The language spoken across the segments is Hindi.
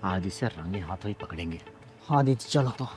आज इसे रंगे हाथों ही पकड़ेंगे। हाँ दीदी चलो तो।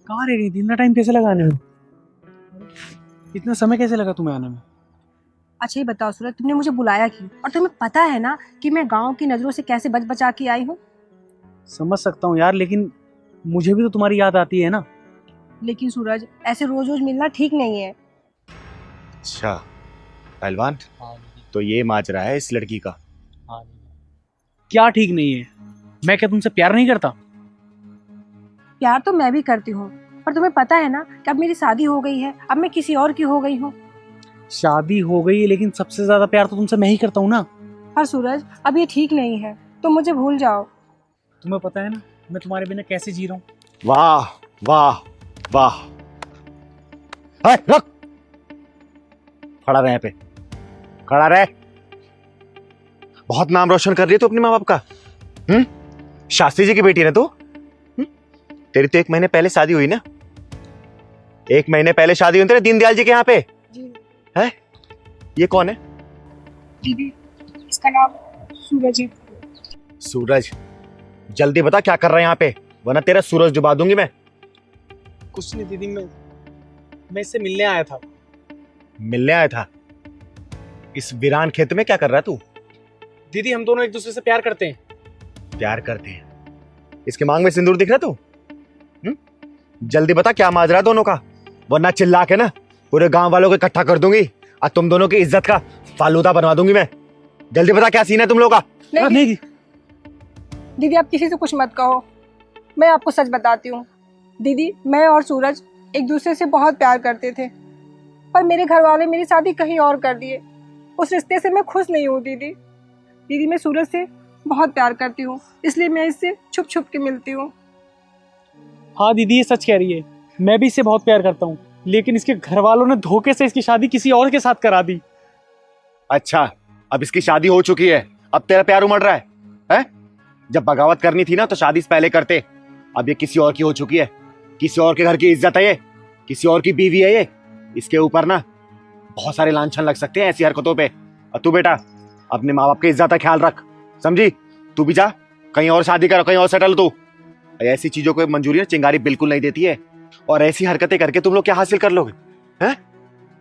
कहाँ रह गई थी? इतना टाइम कैसे लगा आने में? इतना समय कैसे लगा तुम्हें आने में? अच्छा ये बताओ सूरज, तुमने मुझे बुलाया क्यों? और तुम्हें पता है ना कि मैं गांव की नजरों से कैसे बच बचा के आई हूँ। समझ सकता हूँ यार, लेकिन मुझे भी तो तुम्हारी याद आती है ना। लेकिन सूरज, ऐसे रोज रोज मिलना ठीक नहीं है। अच्छा पहलवान, तो ये माजरा है इस लड़की का। क्या ठीक नहीं है? मैं क्या तुमसे प्यार नहीं करता? प्यार तो मैं भी करती हूँ, पर तुम्हें पता है ना कि अब मेरी शादी हो गई है, अब मैं किसी और की हो गई हूँ। शादी हो गई है, लेकिन सबसे ज्यादा प्यार तो तुमसे मैं ही करता हूँ ना। पर सूरज, अब ये ठीक नहीं है, तुम मुझे भूल जाओ। तुम्हें पता है ना मैं तुम्हारे बिना कैसे जी रहा हूँ। वाह वाह वाह। रख, खड़ा रहे पे, खड़ा रहे। बहुत नाम रोशन कर रही है तू अपने माँ बाप का। शास्त्री जी की बेटी है ना तू। तेरी तो 1 महीने पहले शादी हुई ना। 1 महीने पहले शादी हुई तेरे दीनदयाल जी के यहाँ पे। जी। है? ये कौन है? दीदी, इसका नाम सूरज है। सूरज? जल्दी बता क्या कर रहा है यहाँ पे, वरना तेरा सूरज डुबा दूंगी मैं। कुछ नहीं दीदी, मैं इससे मिलने आया था। मिलने आया था? इस वीरान खेत में क्या कर रहा है तू? दीदी हम दोनों एक दूसरे से प्यार करते हैं। प्यार करते हैं? इसके मांग में सिंदूर दिख रहा तू? जल्दी बता क्या माजरा है दोनों का, वरना चिल्ला के ना पूरे गांव वालों को इकट्ठा कर दूंगी और तुम दोनों की इज्जत का फालूदा बनवा दूंगी मैं। जल्दी बता क्या सीन है तुम लोगों का। नहीं दीदी, आप किसी से कुछ मत कहो, मैं आपको सच बताती हूँ। दीदी, मैं और सूरज एक दूसरे से बहुत प्यार करते थे, पर मेरे घर वाले मेरी शादी कहीं और कर दिए। उस रिश्ते से मैं खुश नहीं हूँ दीदी। दीदी, मैं सूरज से बहुत प्यार करती हूँ, इसलिए मैं इससे छुप छुप के मिलती हूँ। हाँ दीदी ये सच कह रही है, मैं भी इससे बहुत प्यार करता हूँ, लेकिन इसके घर वालों ने धोखे से इसकी शादी किसी और के साथ करा दी। अच्छा, अब इसकी शादी हो चुकी है, अब तेरा प्यार उमड़ रहा है? जब बगावत करनी थी ना तो शादी से पहले करते। अब ये किसी और की हो चुकी है, किसी और के घर की इज्जत है ये, किसी और की बीवी है ये। इसके ऊपर ना बहुत सारे लांछन लग सकते हैं ऐसी हरकतों पे। और तू बेटा अपने माँ बाप की इज्जत का ख्याल रख, समझी? तू भी जा कहीं और शादी कर, कहीं और सेटल। तू ऐसी चीजों को मंजूरी ना चिंगारी बिल्कुल नहीं देती है। और ऐसी हरकतें करके तुम लोग क्या हासिल कर लोगे? हैं?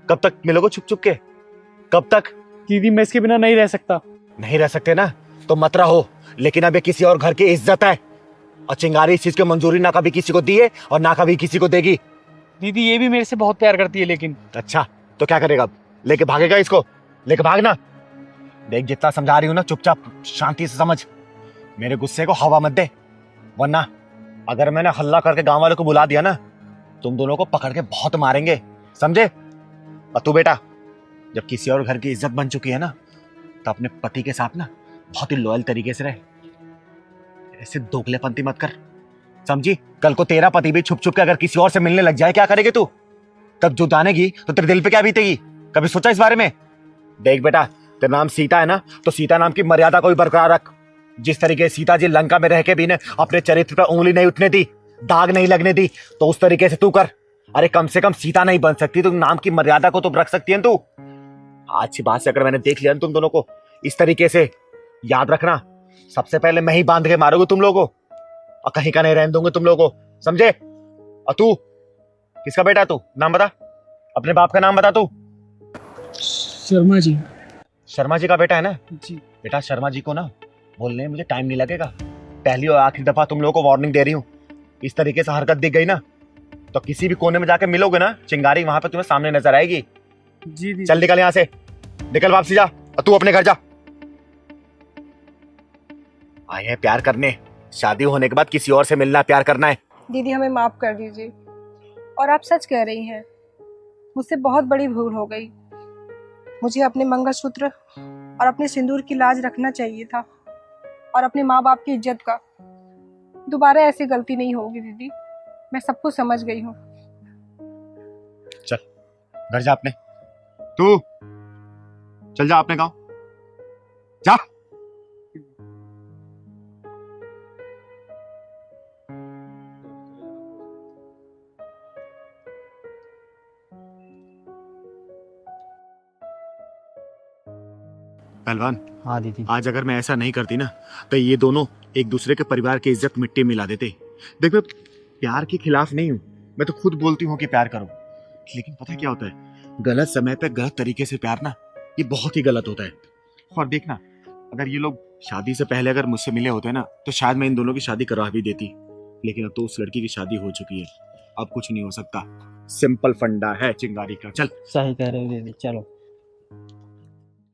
कब तक मिलोगे छुप छुप के? कब तक? दीदी मैं इसके बिना नहीं रह सकता। नहीं रह सकते ना तो मत रहो, लेकिन अब ये किसी और घर की इज्जत है और चिंगारी इस चीज की मंजूरी ना कभी किसी को दी है और ना कभी किसी को देगी। दीदी ये भी मेरे से बहुत प्यार करती है, लेकिन अच्छा तो क्या करेगा अब? लेके भागेगा इसको? लेके भागना। देख जितना समझा रही हूँ ना, चुपचाप शांति से समझ, मेरे गुस्से को हवा मत दे, वरना अगर मैंने हल्ला करके गांव वालों को बुला दिया ना, तुम दोनों को पकड़ के बहुत मारेंगे, समझे? और तू बेटा जब किसी और घर की इज्जत बन चुकी है ना, तो अपने पति के साथ ना बहुत ही लॉयल तरीके से रहे, ऐसे दोगलेपंती मत कर, समझी? कल को तेरा पति भी छुप छुप के अगर किसी और से मिलने लग जाए, क्या करेगी तू? तब जो जानेगी तो तेरे दिल पे क्या बीतेगी? कभी सोचा इस बारे में? देख बेटा, तेरा नाम सीता है ना, तो सीता नाम की मर्यादा को भी बरकरार रख। जिस तरीके से सीता जी लंका में रह के भी ने अपने चरित्र पर उंगली नहीं उठने दी, दाग नहीं लगने दी, तो उस तरीके से तू कर। अरे कम से कम सीता नहीं बन सकती तो नाम की मर्यादा को तो रख सकती है तू। आज की बात से अगर मैंने देख लिया तुम दोनों को इस तरीके से, याद रखना सबसे पहले मैं ही बांध के मारूंगा तुम लोगों को और कहीं का नहीं रहने दूंगा तुम लोगों को, समझे? और तू किसका बेटा है? तू नाम बता, अपने बाप का नाम बता। तू शर्मा जी। शर्मा जी का बेटा है ना? जी। बेटा शर्मा जी को ना बोलने में मुझे टाइम नहीं लगेगा। पहली और आखिरी दफा तुम लोगों को वार्निंग दे रही हूँ, इस तरीके से हरकत दिख गई ना तो किसी भी कोने में जाके मिलोगे ना चिंगारी, वहां पे तुम्हें सामने नजर आएगी। जी दीदी। चल निकल यहाँ से, निकल वापसी जा, और तू अपने घर जा। आए हैं प्यार करने, शादी होने के बाद किसी और से मिलना प्यार करना है। दीदी हमें माफ कर दीजिए। और आप सच कह रही हैं, मुझसे बहुत बड़ी भूल हो गई। मुझे अपने मंगलसूत्र और अपने सिंदूर की लाज रखना चाहिए था, और अपने माँ बाप की इज्जत का। दोबारा ऐसी गलती नहीं होगी दीदी, मैं सब कुछ समझ गई हूँ। चल घर जा अपने, तू चल जा अपने गांव जा। पहलवान, हाँ दीदी। आज अगर मैं ऐसा नहीं करती ना, तो ये दोनों एक दूसरे के परिवार की इज्जत मिट्टी में मिला देते। देख मैं प्यार के खिलाफ नहीं हूँ, मैं तो खुद बोलती हूँ कि प्यार करो, लेकिन पता है क्या होता है, गलत समय पे गलत तरीके से प्यार ना, ये बहुत ही गलत होता है। और देखना, अगर ये लोग शादी से पहले अगर मुझसे मिले होते ना, तो शायद मैं इन दोनों की शादी करवा भी देती, लेकिन अब तो उस लड़की की शादी हो चुकी है, अब कुछ नहीं हो सकता। सिंपल फंडा है चिंगारी का। चल सही कह रहे हो दीदी, चलो।